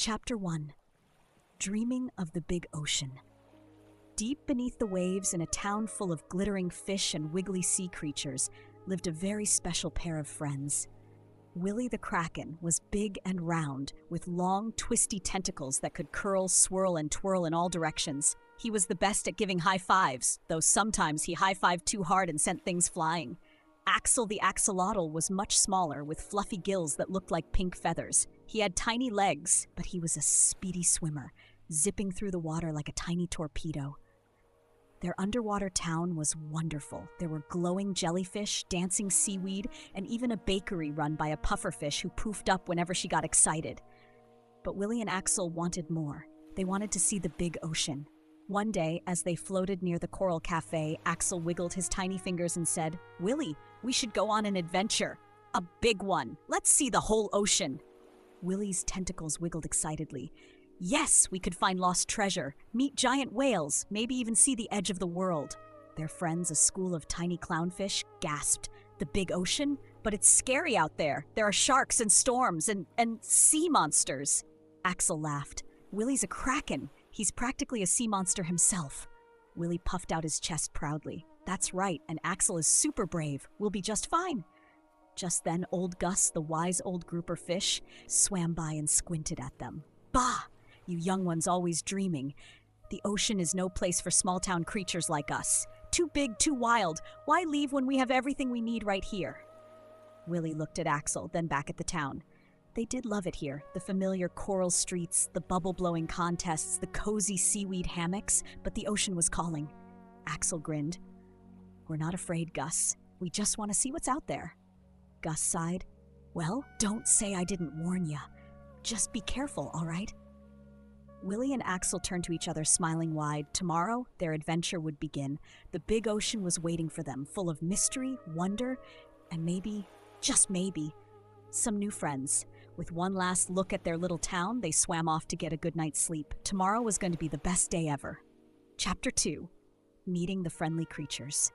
Chapter 1. Dreaming of the Big Ocean. Deep beneath the waves, in a town full of glittering fish and wiggly sea creatures, lived a very special pair of friends. Willy the Kraken was big and round, with long, twisty tentacles that could curl, swirl, and twirl in all directions. He was the best at giving high fives, though sometimes he high-fived too hard and sent things flying. Axel the Axolotl was much smaller, with fluffy gills that looked like pink feathers. He had tiny legs, but he was a speedy swimmer, zipping through the water like a tiny torpedo. Their underwater town was wonderful. There were glowing jellyfish, dancing seaweed, and even a bakery run by a pufferfish who poofed up whenever she got excited. But Willy and Axel wanted more. They wanted to see the big ocean. One day, as they floated near the coral cafe, Axel wiggled his tiny fingers and said, "Willy, we should go on an adventure. A big one. Let's see the whole ocean." Willy's tentacles wiggled excitedly. Yes, we could find lost treasure, meet giant whales, maybe even see the edge of the world. Their friends, a school of tiny clownfish, gasped, "The big ocean? But it's scary out there. There are sharks and storms and sea monsters." Axel laughed. "Willy's a kraken. He's practically a sea monster himself." Willy puffed out his chest proudly. "That's right, and Axel is super brave. We'll be just fine." Just then, old Gus, the wise old grouper fish, swam by and squinted at them. "Bah! You young ones always dreaming. The ocean is no place for small-town creatures like us. Too big, too wild. Why leave when we have everything we need right here?" Willy looked at Axel, then back at the town. They did love it here, the familiar coral streets, the bubble-blowing contests, the cozy seaweed hammocks, but the ocean was calling. Axel grinned. "We're not afraid, Gus. We just want to see what's out there." Gus sighed. "Well, don't say I didn't warn ya. Just be careful, all right?" Willy and Axel turned to each other, smiling wide. Tomorrow, their adventure would begin. The big ocean was waiting for them, full of mystery, wonder, and maybe, just maybe, some new friends. With one last look at their little town, they swam off to get a good night's sleep. Tomorrow was going to be the best day ever. Chapter 2. Meeting the Friendly Creatures.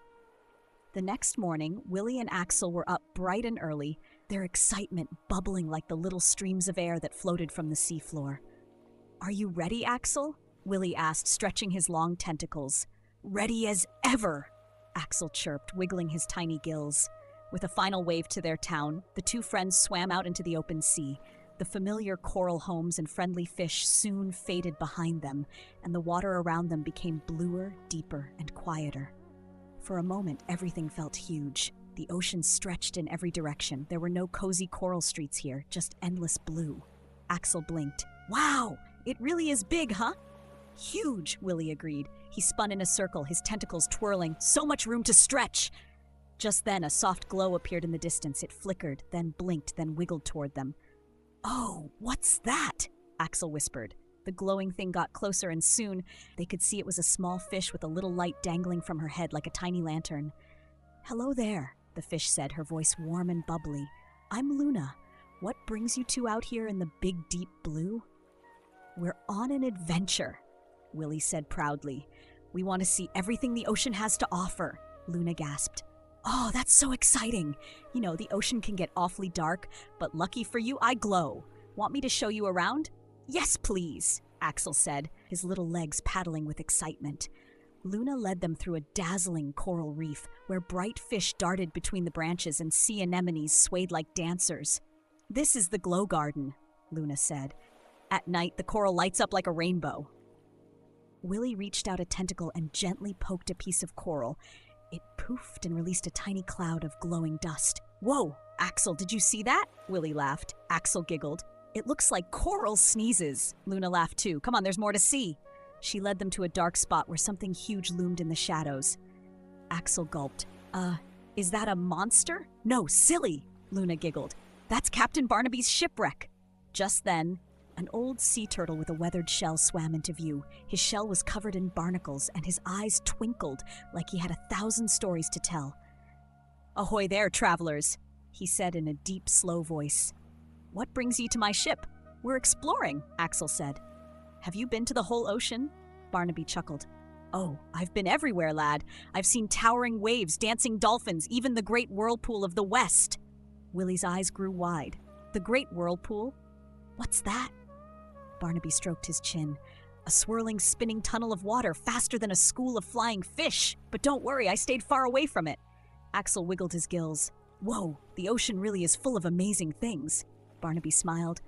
The next morning, Willy and Axel were up bright and early, their excitement bubbling like the little streams of air that floated from the seafloor. "Are you ready, Axel?" Willy asked, stretching his long tentacles. "Ready as ever," Axel chirped, wiggling his tiny gills. With a final wave to their town, the two friends swam out into the open sea. The familiar coral homes and friendly fish soon faded behind them, and the water around them became bluer, deeper, and quieter. For a moment, everything felt huge. The ocean stretched in every direction. There were no cozy coral streets here, just endless blue. Axel blinked. "Wow, it really is big, huh?" "Huge," Willy agreed. He spun in a circle, his tentacles twirling. "So much room to stretch." Just then, a soft glow appeared in the distance. It flickered, then blinked, then wiggled toward them. "Oh, what's that?" Axel whispered. The glowing thing got closer, and soon they could see it was a small fish with a little light dangling from her head like a tiny lantern. "Hello there," the fish said, her voice warm and bubbly. "I'm Luna. What brings you two out here in the big, deep blue?" "We're on an adventure," Willy said proudly. "We want to see everything the ocean has to offer," Luna gasped. "Oh, that's so exciting. You know, the ocean can get awfully dark, but lucky for you, I glow. Want me to show you around?" "Yes, please," Axel said, his little legs paddling with excitement. Luna led them through a dazzling coral reef where bright fish darted between the branches and sea anemones swayed like dancers. "This is the glow garden," Luna said. "At night, the coral lights up like a rainbow." Willy reached out a tentacle and gently poked a piece of coral. It poofed and released a tiny cloud of glowing dust. "Whoa, Axel, did you see that?" Willy laughed. Axel giggled. "It looks like coral sneezes." Luna laughed too. "Come on, there's more to see." She led them to a dark spot where something huge loomed in the shadows. Axel gulped. Is that a monster?" "No, silly," Luna giggled. "That's Captain Barnaby's shipwreck." Just then, an old sea turtle with a weathered shell swam into view. His shell was covered in barnacles, and his eyes twinkled like he had 1,000 stories to tell. "Ahoy there, travelers," he said in a deep, slow voice. "What brings you to my ship?" "We're exploring," Axel said. "Have you been to the whole ocean?" Barnaby chuckled. "Oh, I've been everywhere, lad. I've seen towering waves, dancing dolphins, even the great whirlpool of the West." Willy's eyes grew wide. "The great whirlpool? What's that?" Barnaby stroked his chin. A swirling, spinning tunnel of water, faster than a school of flying fish. But don't worry, I stayed far away from it. Axel wiggled his gills. Whoa, the ocean really is full of amazing things. Barnaby smiled.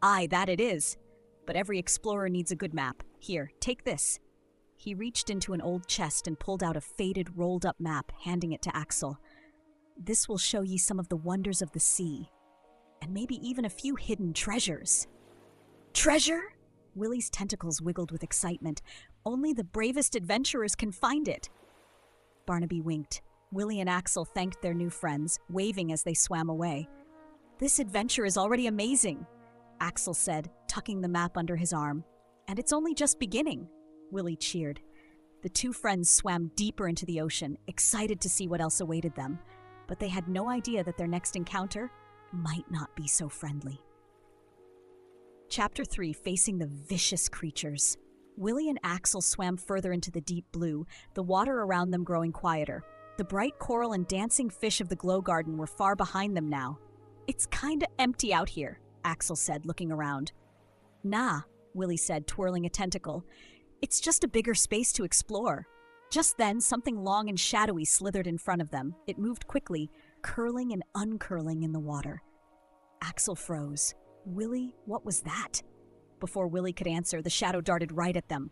Aye, that it is. But every explorer needs a good map. Here, take this. He reached into an old chest and pulled out a faded, rolled-up map, handing it to Axel. This will show ye some of the wonders of the sea. And maybe even a few hidden treasures. Treasure? Willy's tentacles wiggled with excitement. Only the bravest adventurers can find it. Barnaby winked. Willy and Axel thanked their new friends, waving as they swam away. This adventure is already amazing, Axel said, tucking the map under his arm. And it's only just beginning. Willy cheered. The two friends swam deeper into the ocean, excited to see what else awaited them. But they had no idea that their next encounter might not be so friendly. Chapter 3, Facing the Vicious Creatures. Willy and Axel swam further into the deep blue, the water around them growing quieter. The bright coral and dancing fish of the glow garden were far behind them now. It's kinda empty out here, Axel said, looking around. Nah, Willy said, twirling a tentacle. It's just a bigger space to explore. Just then, something long and shadowy slithered in front of them. It moved quickly, curling and uncurling in the water. Axel froze. Willy, what was that? Before Willy could answer, the shadow darted right at them.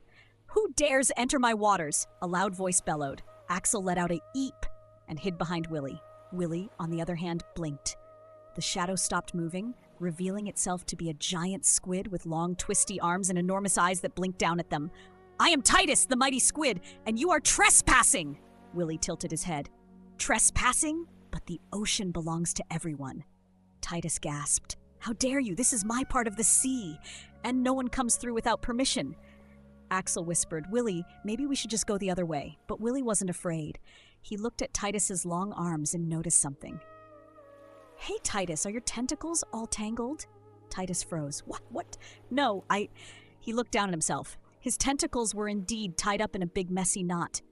Who dares enter my waters? A loud voice bellowed. Axel let out a eep and hid behind Willy. Willy, on the other hand, blinked. The shadow stopped moving, revealing itself to be a giant squid with long, twisty arms and enormous eyes that blinked down at them. I am Titus, the mighty squid, and you are trespassing! Willy tilted his head. Trespassing? But the ocean belongs to everyone. Titus gasped. How dare you? This is my part of the sea, and no one comes through without permission. Axel whispered, Willy, maybe we should just go the other way. But Willy wasn't afraid. He looked at Titus's long arms and noticed something. Hey, Titus, are your tentacles all tangled? Titus froze. What? No, He looked down at himself. His tentacles were indeed tied up in a big messy knot.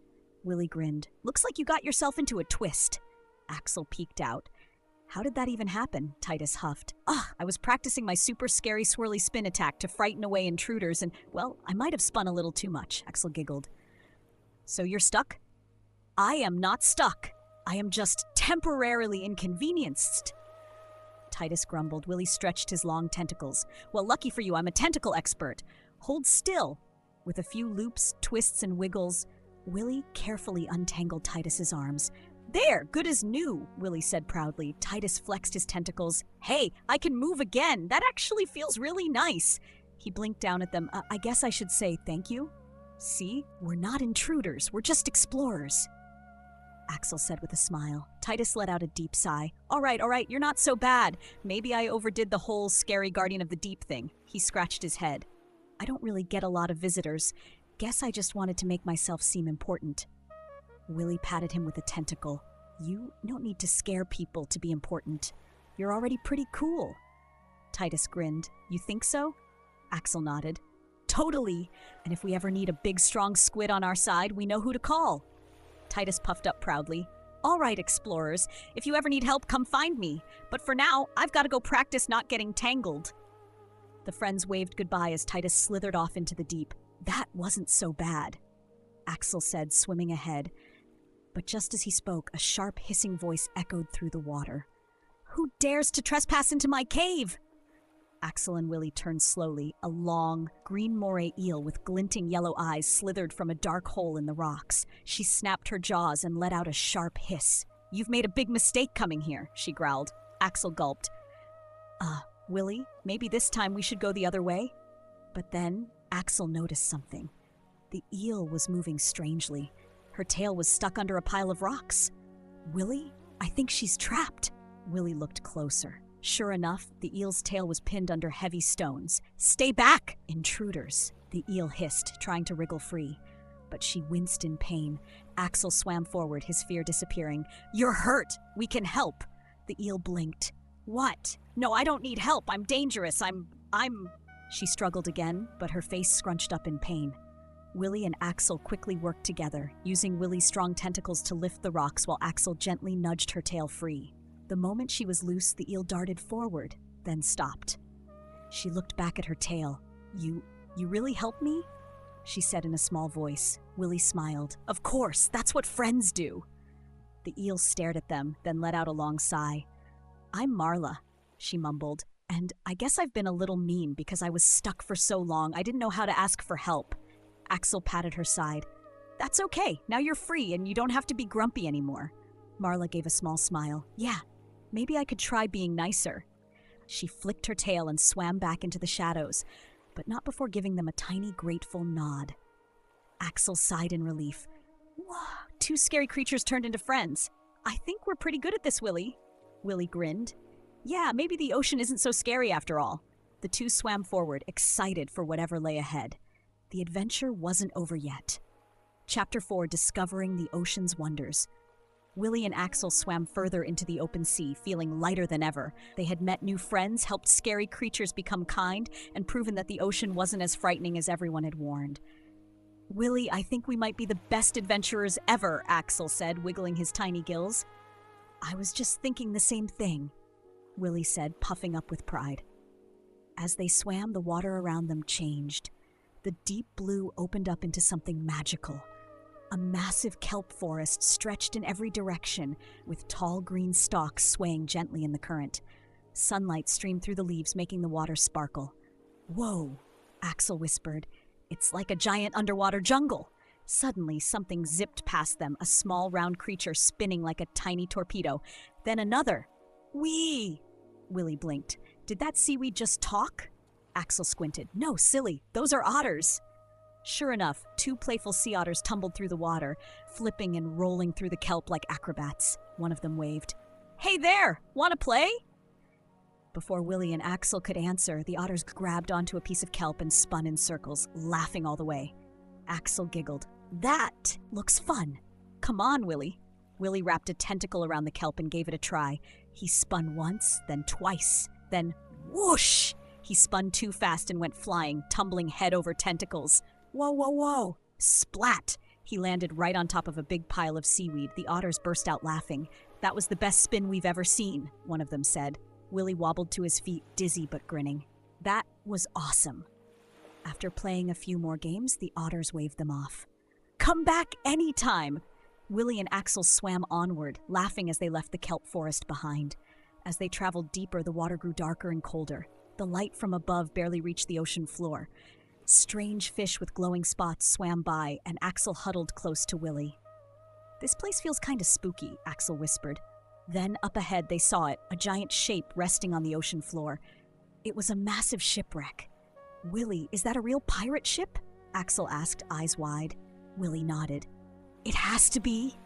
Willy grinned. Looks like you got yourself into a twist. Axel peeked out. How did that even happen? Titus huffed. I was practicing my super scary swirly spin attack to frighten away intruders and, well, I might have spun a little too much, Axel giggled. So you're stuck? I am not stuck. I am just temporarily inconvenienced. Titus grumbled. Willy stretched his long tentacles. Well, lucky for you, I'm a tentacle expert. Hold still. With a few loops, twists, and wiggles, Willy carefully untangled Titus's arms. There, good as new, Willy said proudly. Titus flexed his tentacles. Hey, I can move again. That actually feels really nice. He blinked down at them. I guess I should say thank you. See, we're not intruders. We're just explorers. Axel said with a smile. Titus let out a deep sigh. All right, you're not so bad. Maybe I overdid the whole scary Guardian of the Deep thing. He scratched his head. I don't really get a lot of visitors. Guess I just wanted to make myself seem important. Willy patted him with a tentacle. You don't need to scare people to be important. You're already pretty cool. Titus grinned. You think so? Axel nodded. Totally. And if we ever need a big, strong squid on our side, we know who to call. Titus puffed up proudly. All right, explorers. If you ever need help, come find me. But for now, I've got to go practice not getting tangled. The friends waved goodbye as Titus slithered off into the deep. That wasn't so bad, Axel said, swimming ahead. But just as he spoke, a sharp, hissing voice echoed through the water. Who dares to trespass into my cave? Axel and Willy turned slowly. A long, green moray eel with glinting yellow eyes slithered from a dark hole in the rocks. She snapped her jaws and let out a sharp hiss. You've made a big mistake coming here, she growled. Axel gulped. Willy, maybe this time we should go the other way? But then Axel noticed something. The eel was moving strangely. Her tail was stuck under a pile of rocks. Willy, I think she's trapped. Willy looked closer. Sure enough, the eel's tail was pinned under heavy stones. Stay back, intruders, the eel hissed, trying to wriggle free. But she winced in pain. Axel swam forward, his fear disappearing. You're hurt. We can help. The eel blinked. What? No, I don't need help. I'm dangerous. I'm... She struggled again, but her face scrunched up in pain. Willy and Axel quickly worked together, using Willy's strong tentacles to lift the rocks while Axel gently nudged her tail free. The moment she was loose, the eel darted forward, then stopped. She looked back at her tail. You really helped me?" she said in a small voice. Willy smiled. "Of course, that's what friends do." The eel stared at them, then let out a long sigh. "I'm Marla," she mumbled, "and I guess I've been a little mean because I was stuck for so long I didn't know how to ask for help." Axel patted her side. "That's okay, now you're free and you don't have to be grumpy anymore." Marla gave a small smile. "Yeah, maybe I could try being nicer." She flicked her tail and swam back into the shadows, but not before giving them a tiny, grateful nod. Axel sighed in relief. "Whoa, 2 scary creatures turned into friends. I think we're pretty good at this, Willy." Willy grinned. "Yeah, maybe the ocean isn't so scary after all." The 2 swam forward, excited for whatever lay ahead. The adventure wasn't over yet. Chapter 4, Discovering the Ocean's Wonders. Willy and Axel swam further into the open sea, feeling lighter than ever. They had met new friends, helped scary creatures become kind, and proven that the ocean wasn't as frightening as everyone had warned. "Willy, I think we might be the best adventurers ever," Axel said, wiggling his tiny gills. "I was just thinking the same thing," Willy said, puffing up with pride. As they swam, the water around them changed. The deep blue opened up into something magical. A massive kelp forest stretched in every direction, with tall green stalks swaying gently in the current. Sunlight streamed through the leaves, making the water sparkle. "Whoa," Axel whispered. "It's like a giant underwater jungle." Suddenly, something zipped past them, a small round creature spinning like a tiny torpedo. Then another. "Wee!" Willy blinked. "Did that seaweed just talk?" Axel squinted. "No, silly. Those are otters." Sure enough, 2 playful sea otters tumbled through the water, flipping and rolling through the kelp like acrobats. One of them waved. "Hey there! Want to play?" Before Willy and Axel could answer, the otters grabbed onto a piece of kelp and spun in circles, laughing all the way. Axel giggled. "That looks fun. Come on, Willy." Willy wrapped a tentacle around the kelp and gave it a try. He spun once, then twice, then whoosh! He spun too fast and went flying, tumbling head over tentacles. "Whoa, whoa, whoa!" Splat! He landed right on top of a big pile of seaweed. The otters burst out laughing. "That was the best spin we've ever seen," one of them said. Willy wobbled to his feet, dizzy but grinning. "That was awesome." After playing a few more games, the otters waved them off. "Come back anytime!" Willy and Axel swam onward, laughing as they left the kelp forest behind. As they traveled deeper, the water grew darker and colder. The light from above barely reached the ocean floor. Strange fish with glowing spots swam by, and Axel huddled close to Willy. "This place feels kind of spooky," Axel whispered. Then up ahead they saw it, a giant shape resting on the ocean floor. It was a massive shipwreck. "Willy, is that a real pirate ship?" Axel asked, eyes wide. Willy nodded. "It has to be."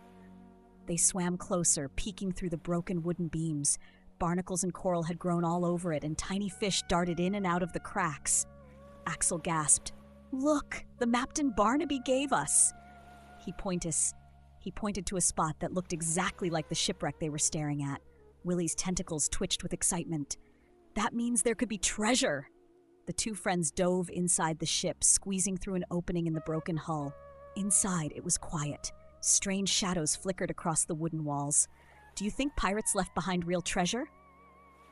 They swam closer, peeking through the broken wooden beams. Barnacles and coral had grown all over it, and tiny fish darted in and out of the cracks. Axel gasped. "Look, the Mapton Barnaby gave us." He pointed to a spot that looked exactly like the shipwreck they were staring at. Willy's tentacles twitched with excitement. "That means there could be treasure." The 2 friends dove inside the ship, squeezing through an opening in the broken hull. Inside, it was quiet. Strange shadows flickered across the wooden walls. "Do you think pirates left behind real treasure?"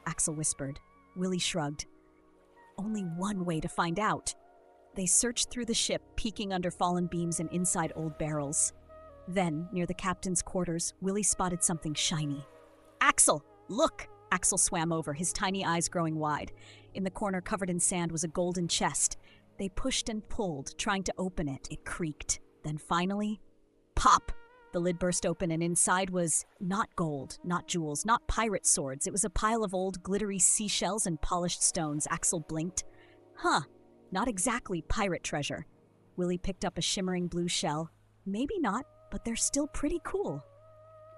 Axel whispered. Willy shrugged. "Only one way to find out." They searched through the ship, peeking under fallen beams and inside old barrels. Then, near the captain's quarters, Willy spotted something shiny. "Axel, look!" Axel swam over, his tiny eyes growing wide. In the corner covered in sand was a golden chest. They pushed and pulled, trying to open it. It creaked. Then finally, pop! The lid burst open, and inside was not gold, not jewels, not pirate swords. It was a pile of old, glittery seashells and polished stones. Axel blinked. "Huh, not exactly pirate treasure." Willy picked up a shimmering blue shell. "Maybe not, but they're still pretty cool."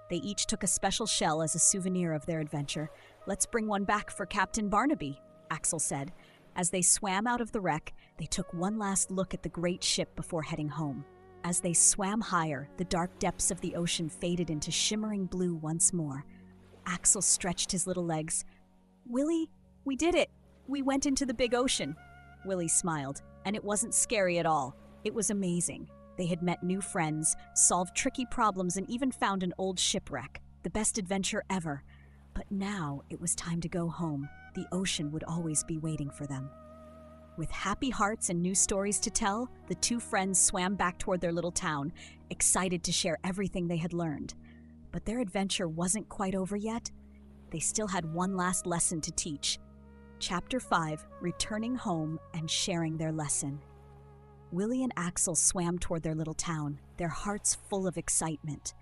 They each took a special shell as a souvenir of their adventure. "Let's bring one back for Captain Barnaby," Axel said. As they swam out of the wreck, they took one last look at the great ship before heading home. As they swam higher, the dark depths of the ocean faded into shimmering blue once more. Axel stretched his little legs. "Willy, we did it! We went into the big ocean." Willy smiled, and it wasn't scary at all. It was amazing. They had met new friends, solved tricky problems, and even found an old shipwreck. The best adventure ever. But now it was time to go home. The ocean would always be waiting for them. With happy hearts and new stories to tell, the two friends swam back toward their little town, excited to share everything they had learned. But their adventure wasn't quite over yet. They still had one last lesson to teach. Chapter 5, Returning Home and Sharing Their Lesson. Willy and Axel swam toward their little town, their hearts full of excitement.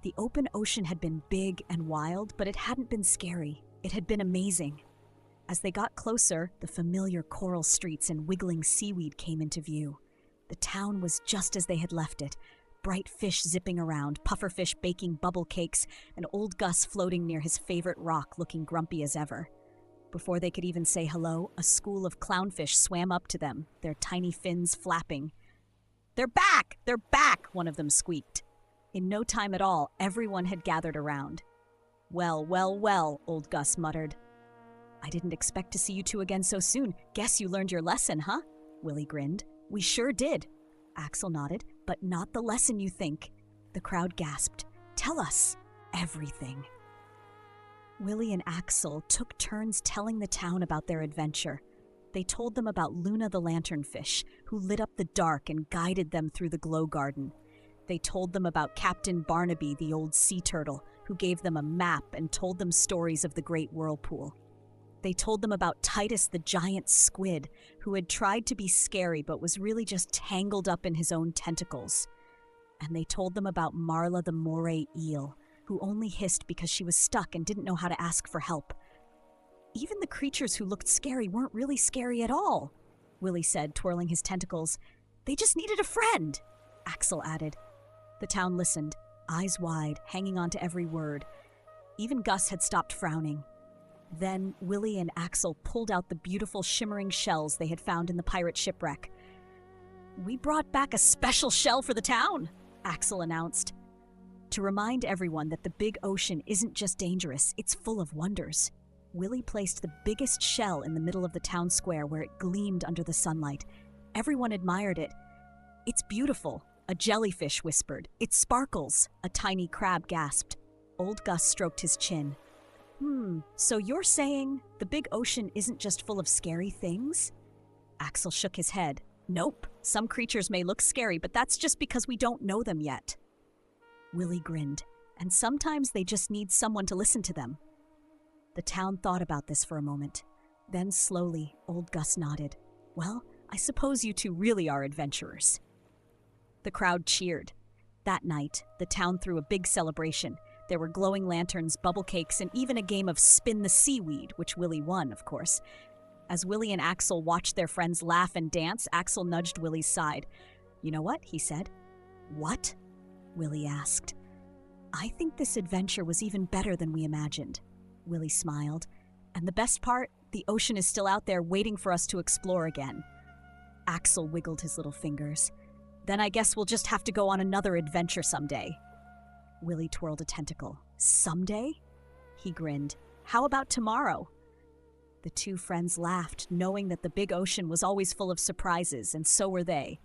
The open ocean had been big and wild, but it hadn't been scary. It had been amazing. As they got closer, the familiar coral streets and wiggling seaweed came into view. The town was just as they had left it. Bright fish zipping around, pufferfish baking bubble cakes, and old Gus floating near his favorite rock looking grumpy as ever. Before they could even say hello, a school of clownfish swam up to them, their tiny fins flapping. "They're back! They're back!" one of them squeaked. In no time at all, everyone had gathered around. "Well, well, well," old Gus muttered. "I didn't expect to see you two again so soon. Guess you learned your lesson, huh?" Willy grinned. "We sure did." Axel nodded. "But not the lesson you think." The crowd gasped. "Tell us everything." Willy and Axel took turns telling the town about their adventure. They told them about Luna the lanternfish, who lit up the dark and guided them through the glow garden. They told them about Captain Barnaby, the old sea turtle, who gave them a map and told them stories of the great whirlpool. They told them about Titus the giant squid, who had tried to be scary but was really just tangled up in his own tentacles. And they told them about Marla the moray eel, who only hissed because she was stuck and didn't know how to ask for help. "Even the creatures who looked scary weren't really scary at all," Willy said, twirling his tentacles. "They just needed a friend," Axel added. The town listened, eyes wide, hanging on to every word. Even Gus had stopped frowning. Then Willy and Axel pulled out the beautiful shimmering shells they had found in the pirate shipwreck. "We brought back a special shell for the town," Axel announced. To remind everyone that the big ocean isn't just dangerous, it's full of wonders. Willy placed the biggest shell in the middle of the town square where it gleamed under the sunlight. Everyone admired it. "It's beautiful," a jellyfish whispered. "It sparkles," a tiny crab gasped. Old Gus stroked his chin. So you're saying the big ocean isn't just full of scary things?" Axel shook his head. "Nope. Some creatures may look scary, but that's just because we don't know them yet." Willy grinned. "And sometimes they just need someone to listen to them." The town thought about this for a moment. Then slowly, old Gus nodded. "Well, I suppose you two really are adventurers." The crowd cheered. That night, the town threw a big celebration. There were glowing lanterns, bubble cakes, and even a game of spin the seaweed, which Willy won, of course. As Willy and Axel watched their friends laugh and dance, Axel nudged Willy's side. "You know what?" he said. "What?" Willy asked. "I think this adventure was even better than we imagined." Willy smiled. "And the best part? The ocean is still out there waiting for us to explore again." Axel wiggled his little fingers. "Then I guess we'll just have to go on another adventure someday." Willy twirled a tentacle. "Someday?" He grinned. "How about tomorrow?" The two friends laughed, knowing that the big ocean was always full of surprises, and so were they.